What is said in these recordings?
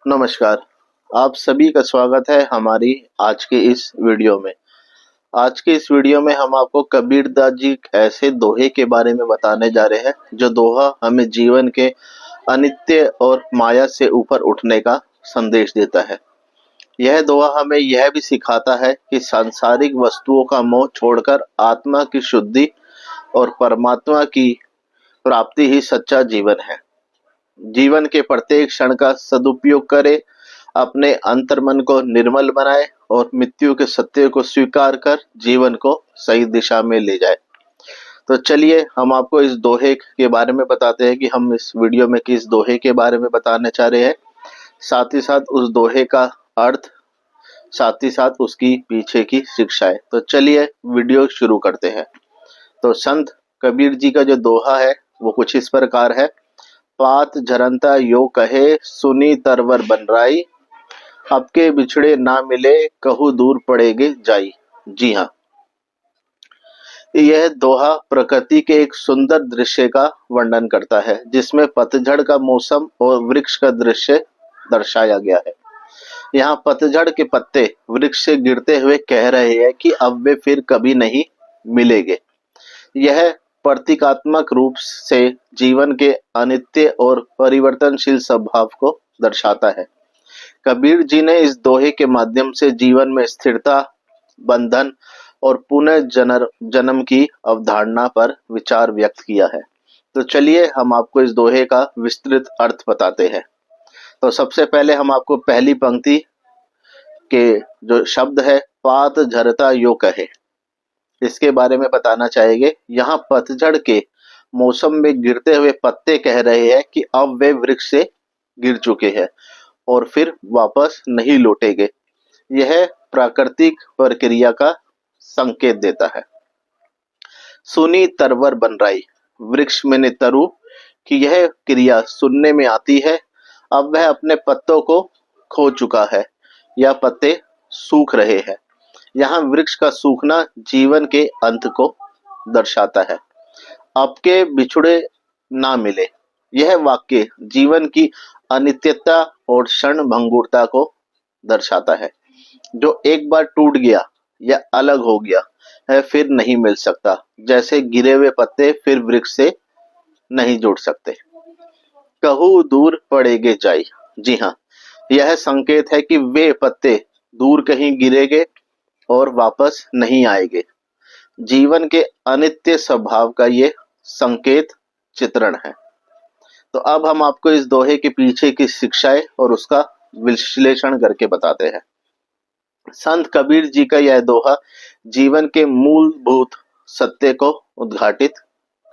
नमस्कार। आप सभी का स्वागत है हमारी आज के इस वीडियो में। आज के इस वीडियो में हम आपको कबीरदास जी ऐसे दोहे के बारे में बताने जा रहे हैं जो दोहा हमें जीवन के अनित्य और माया से ऊपर उठने का संदेश देता है। यह दोहा हमें यह भी सिखाता है कि सांसारिक वस्तुओं का मोह छोड़कर आत्मा की शुद्धि और परमात्मा की प्राप्ति ही सच्चा जीवन है। जीवन के प्रत्येक क्षण का सदुपयोग करे, अपने अंतर्मन को निर्मल बनाए और मृत्यु के सत्य को स्वीकार कर जीवन को सही दिशा में ले जाए। तो चलिए हम आपको इस दोहे के बारे में बताते हैं कि हम इस वीडियो में किस दोहे के बारे में बताने चाह रहे हैं, साथ ही साथ उस दोहे का अर्थ, साथ ही साथ उसकी पीछे की शिक्षाएं। तो चलिए वीडियो शुरू करते हैं। तो संत कबीर जी का जो दोहा है वो कुछ इस प्रकार है। पात झरनता यो कहे, सुनी तरवर बनराई, अब के बिछड़े ना मिले, कहूँ दूर पड़ेगे जाई। जी हाँ, यह दोहा प्रकृति के एक सुंदर दृश्य का वर्णन करता है जिसमें पतझड़ का मौसम और वृक्ष का दृश्य दर्शाया गया है। यहाँ पतझड़ के पत्ते वृक्ष से गिरते हुए कह रहे हैं कि अब वे फिर कभी नहीं मिलेंगे। यह प्रतीकात्मक रूप से जीवन के अनित्य और परिवर्तनशील स्वभाव को दर्शाता है। कबीर जी ने इस दोहे के माध्यम से जीवन में स्थिरता, बंधन और पुनः जन्म की अवधारणा पर विचार व्यक्त किया है। तो चलिए हम आपको इस दोहे का विस्तृत अर्थ बताते हैं। तो सबसे पहले हम आपको पहली पंक्ति के जो शब्द है पात झरता यो कहे, इसके बारे में बताना चाहेंगे। यहाँ पतझड़ के मौसम में गिरते हुए पत्ते कह रहे हैं कि अब वे वृक्ष से गिर चुके हैं और फिर वापस नहीं लौटेंगे। यह प्राकृतिक प्रक्रिया का संकेत देता है। सुनी तरवर बनराई, वृक्ष में तरु की यह क्रिया सुनने में आती है। अब वह अपने पत्तों को खो चुका है या पत्ते सूख रहे हैं। यहाँ वृक्ष का सूखना जीवन के अंत को दर्शाता है। आपके बिछुड़े ना मिले, यह वाक्य जीवन की अनित्यता और क्षण भंगुरता को दर्शाता है। जो एक बार टूट गया या अलग हो गया है फिर नहीं मिल सकता, जैसे गिरे हुए पत्ते फिर वृक्ष से नहीं जुड़ सकते। कहूँ दूर पड़ेगे जाई, जी हाँ, यह संकेत है कि वे पत्ते दूर कहीं गिरेंगे और वापस नहीं आएंगे। जीवन के अनित्य स्वभाव का ये संकेत चित्रण है। तो अब हम आपको इस दोहे के पीछे की शिक्षाएं और उसका विश्लेषण करके बताते हैं। संत कबीर जी का यह दोहा जीवन के मूलभूत सत्य को उद्घाटित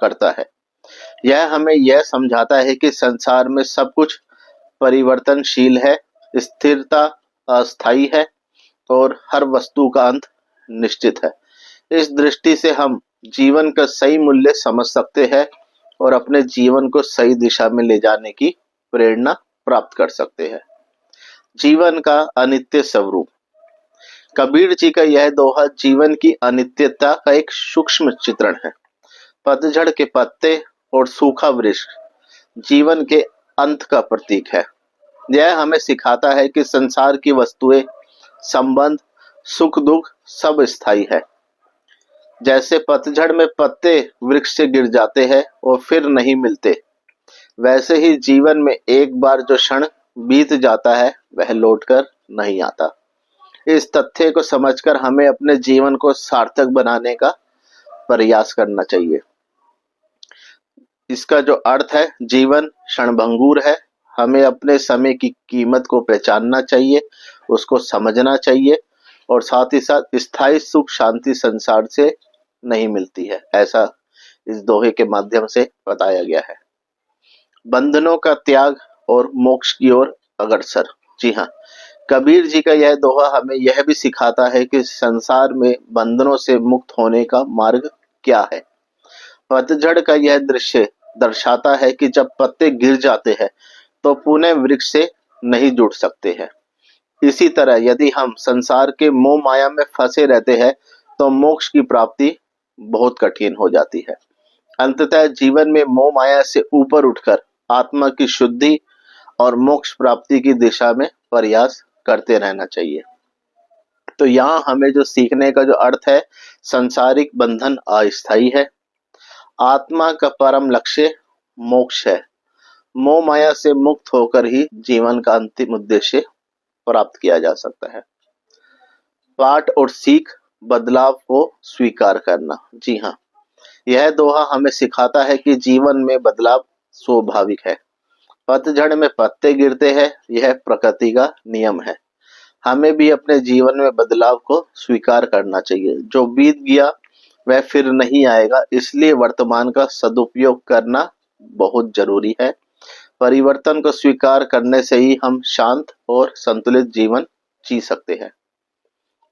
करता है। यह हमें यह समझाता है कि संसार में सब कुछ परिवर्तनशील है, स्थिरता अस्थायी है और हर वस्तु का अंत निश्चित है। इस दृष्टि से हम जीवन का सही मूल्य समझ सकते हैं और अपने जीवन को सही दिशा में ले जाने की प्रेरणा प्राप्त कर सकते हैं। जीवन का अनित्य स्वरूप, कबीर जी का यह दोहा जीवन की अनित्यता का एक सूक्ष्म चित्रण है। पतझड़ के पत्ते और सूखा वृक्ष जीवन के अंत का प्रतीक है। यह हमें सिखाता है कि संसार की वस्तुएं, संबंध, सुख दुख सब स्थायी है। जैसे पतझड़ में पत्ते वृक्ष से गिर जाते हैं और फिर नहीं मिलते, वैसे ही जीवन में एक बार जो क्षण बीत जाता है वह लौटकर नहीं आता। इस तथ्य को समझकर हमें अपने जीवन को सार्थक बनाने का प्रयास करना चाहिए। इसका जो अर्थ है, जीवन क्षणभंगुर है, हमें अपने समय की कीमत को पहचानना चाहिए, उसको समझना चाहिए और साथ ही साथ स्थायी सुख शांति संसार से नहीं मिलती है, ऐसा इस दोहे के माध्यम से बताया गया है। बंधनों का त्याग और मोक्ष की ओर अग्रसर, जी हाँ, कबीर जी का यह दोहा हमें यह भी सिखाता है कि संसार में बंधनों से मुक्त होने का मार्ग क्या है। पतझड़ का यह दृश्य दर्शाता है कि जब पत्ते गिर जाते हैं तो पुनः वृक्ष से नहीं जुड़ सकते हैं। इसी तरह यदि हम संसार के मोह माया में फंसे रहते हैं तो मोक्ष की प्राप्ति बहुत कठिन हो जाती है। अंततः जीवन में मोह माया से ऊपर उठकर आत्मा की शुद्धि, और मोक्ष प्राप्ति की दिशा में प्रयास करते रहना चाहिए। तो यहाँ हमें जो सीखने का जो अर्थ है, संसारिक बंधन अस्थायी है, आत्मा का परम लक्ष्य मोक्ष है, मोह माया से मुक्त होकर ही जीवन का अंतिम उद्देश्य प्राप्त किया जा सकता है। पाठ और सीख, बदलाव को स्वीकार करना। जी हाँ, यह दोहा हमें सिखाता है कि जीवन में बदलाव स्वाभाविक है। पतझड़ में पत्ते गिरते हैं, यह प्रकृति का नियम है। हमें भी अपने जीवन में बदलाव को स्वीकार करना चाहिए। जो बीत गया वह फिर नहीं आएगा, इसलिए वर्तमान का सदुपयोग करना बहुत जरूरी है। परिवर्तन को स्वीकार करने से ही हम शांत और संतुलित जीवन जी सकते हैं।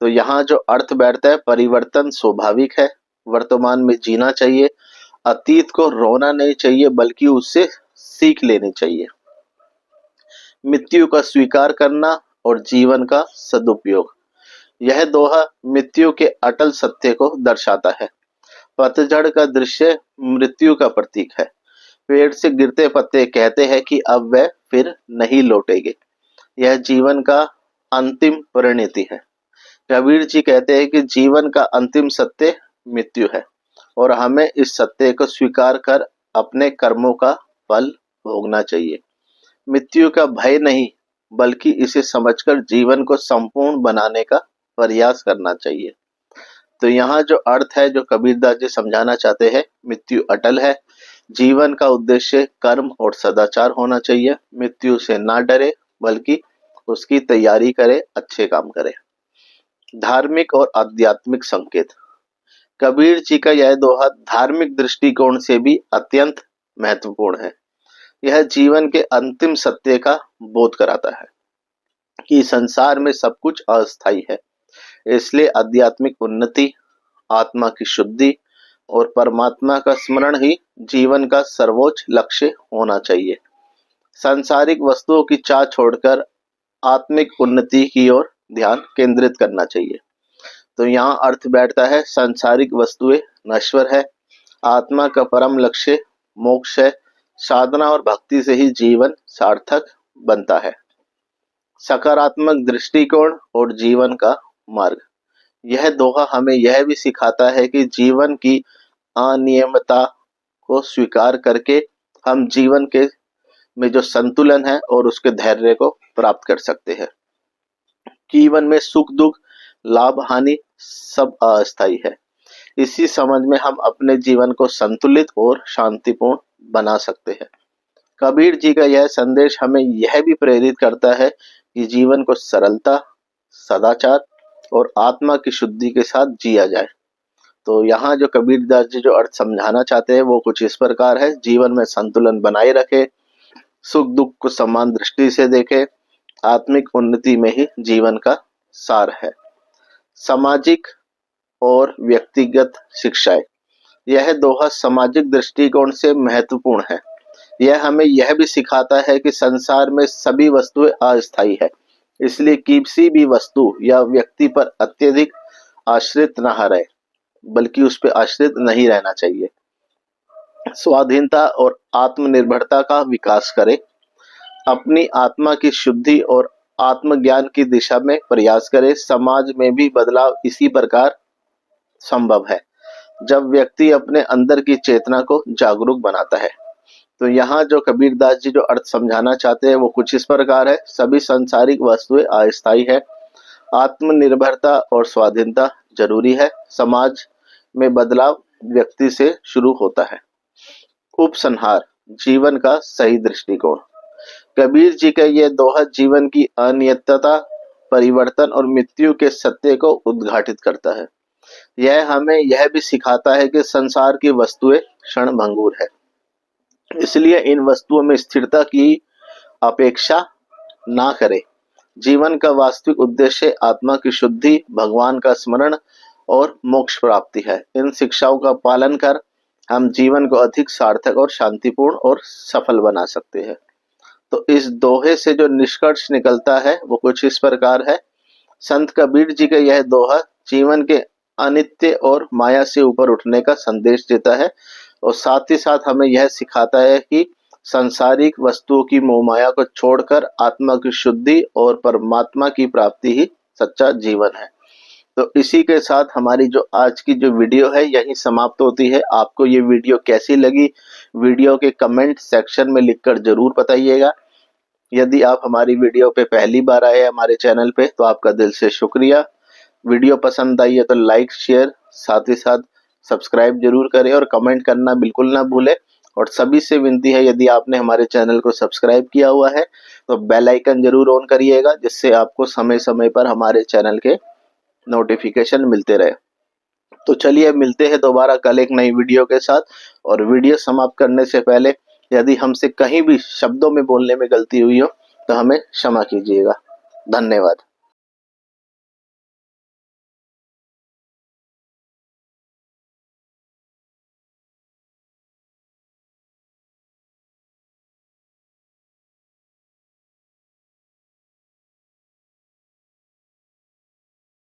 तो यहाँ जो अर्थ बैठता है, परिवर्तन स्वाभाविक है, वर्तमान में जीना चाहिए, अतीत को रोना नहीं चाहिए बल्कि उससे सीख लेनी चाहिए। मृत्यु का स्वीकार करना और जीवन का सदुपयोग। यह दोहा मृत्यु के अटल सत्य को दर्शाता है। पतझड़ का दृश्य मृत्यु का प्रतीक है। पेड़ से गिरते पत्ते कहते हैं कि अब वह फिर नहीं लौटेंगे। यह जीवन का अंतिम परिणति है। कबीर जी कहते हैं कि जीवन का अंतिम सत्य मृत्यु है और हमें इस सत्य को स्वीकार कर अपने कर्मों का फल भोगना चाहिए। मृत्यु का भय नहीं बल्कि इसे समझकर जीवन को संपूर्ण बनाने का प्रयास करना चाहिए। तो यहाँ जो अर्थ है जो कबीरदास जी समझाना चाहते हैं, मृत्यु अटल है, जीवन का उद्देश्य कर्म और सदाचार होना चाहिए। मृत्यु से ना डरे बल्कि उसकी तैयारी करे, अच्छे काम करे। धार्मिक और आध्यात्मिक संकेत। कबीर जी का यह दोहा धार्मिक दृष्टिकोण से भी अत्यंत महत्वपूर्ण है। यह जीवन के अंतिम सत्य का बोध कराता है कि संसार में सब कुछ अस्थायी है, इसलिए आध्यात्मिक उन्नति, आत्मा की शुद्धि और परमात्मा का स्मरण ही जीवन का सर्वोच्च लक्ष्य होना चाहिए। सांसारिक वस्तुओं की चाह छोड़कर आत्मिक उन्नति की ओर ध्यान केंद्रित करना चाहिए। तो यहाँ अर्थ बैठता है, सांसारिक वस्तुएं नश्वर है, आत्मा का परम लक्ष्य मोक्ष है, साधना और भक्ति से ही जीवन सार्थक बनता है। सकारात्मक दृष्टिकोण और जीवन का मार्ग। यह दोहा हमें यह भी सिखाता है कि जीवन की अनियमितता को स्वीकार करके हम जीवन के में जो संतुलन है और उसके धैर्य को प्राप्त कर सकते हैं। जीवन में सुख दुख, लाभ हानि सब अस्थायी है। इसी समझ में हम अपने जीवन को संतुलित और शांतिपूर्ण बना सकते हैं। कबीर जी का यह संदेश हमें यह भी प्रेरित करता है कि जीवन को सरलता, सदाचार और आत्मा की शुद्धि के साथ जिया जाए। तो यहाँ जो कबीरदास जी जो अर्थ समझाना चाहते हैं वो कुछ इस प्रकार है, जीवन में संतुलन बनाए रखे, सुख दुख को समान दृष्टि से देखे, आत्मिक उन्नति में ही जीवन का सार है। सामाजिक और व्यक्तिगत शिक्षाएं। यह दोहा सामाजिक दृष्टिकोण से महत्वपूर्ण है। यह हमें यह भी सिखाता है कि संसार में सभी वस्तुएं अस्थायी है, इसलिए किसी भी वस्तु या व्यक्ति पर अत्यधिक आश्रित न रहे बल्कि उस पर आश्रित नहीं रहना चाहिए। स्वाधीनता और आत्मनिर्भरता का विकास करें, अपनी आत्मा की शुद्धि और आत्मज्ञान की दिशा में प्रयास करें। समाज में भी बदलाव इसी प्रकार संभव है जब व्यक्ति अपने अंदर की चेतना को जागरूक बनाता है। तो यहाँ जो कबीरदास जी जो अर्थ समझाना चाहते हैं वो कुछ इस प्रकार है, सभी सांसारिक वस्तुएं अस्थायी है, आत्मनिर्भरता और स्वाधीनता जरूरी है, समाज में बदलाव व्यक्ति से शुरू होता है। उपसंहार, जीवन का सही दृष्टिकोण। कबीर जी का यह दोहा जीवन की अनियमितता, परिवर्तन और मृत्यु के सत्य को उद्घाटित करता है। यह हमें यह भी सिखाता है कि संसार की वस्तुएं क्षणभंगुर है, इसलिए इन वस्तुओं में स्थिरता की अपेक्षा ना करें। जीवन का वास्तविक उद्देश्य आत्मा की शुद्धि, भगवान का स्मरण और मोक्ष प्राप्ति है। इन शिक्षाओं का पालन कर हम जीवन को अधिक सार्थक और शांतिपूर्ण और सफल बना सकते हैं। तो इस दोहे से जो निष्कर्ष निकलता है वो कुछ इस प्रकार है। संत कबीर जी का यह दोहा जीवन के अनित्य और माया से ऊपर उठने का संदेश देता है और साथ ही साथ हमें यह सिखाता है कि सांसारिक वस्तुओं की मोहमाया को छोड़कर आत्मा की शुद्धि और परमात्मा की प्राप्ति ही सच्चा जीवन है। तो इसी के साथ हमारी जो आज की जो वीडियो है यही समाप्त होती है। आपको ये वीडियो कैसी लगी, वीडियो के कमेंट सेक्शन में लिखकर जरूर बताइएगा। यदि आप हमारी वीडियो पे पहली बार आए हमारे चैनल पे तो आपका दिल से शुक्रिया। वीडियो पसंद आई है तो लाइक शेयर साथ ही साथ सब्सक्राइब जरूर करें और कमेंट करना बिल्कुल ना भूलें। और सभी से विनती है, यदि आपने हमारे चैनल को सब्सक्राइब किया हुआ है तो बेल आइकन जरूर ऑन करिएगा, जिससे आपको समय समय पर हमारे चैनल के नोटिफिकेशन मिलते रहे। तो चलिए मिलते हैं दोबारा कल एक नई वीडियो के साथ। और वीडियो समाप्त करने से पहले यदि हमसे कहीं भी शब्दों में बोलने में गलती हुई हो तो हमें क्षमा कीजिएगा। धन्यवाद।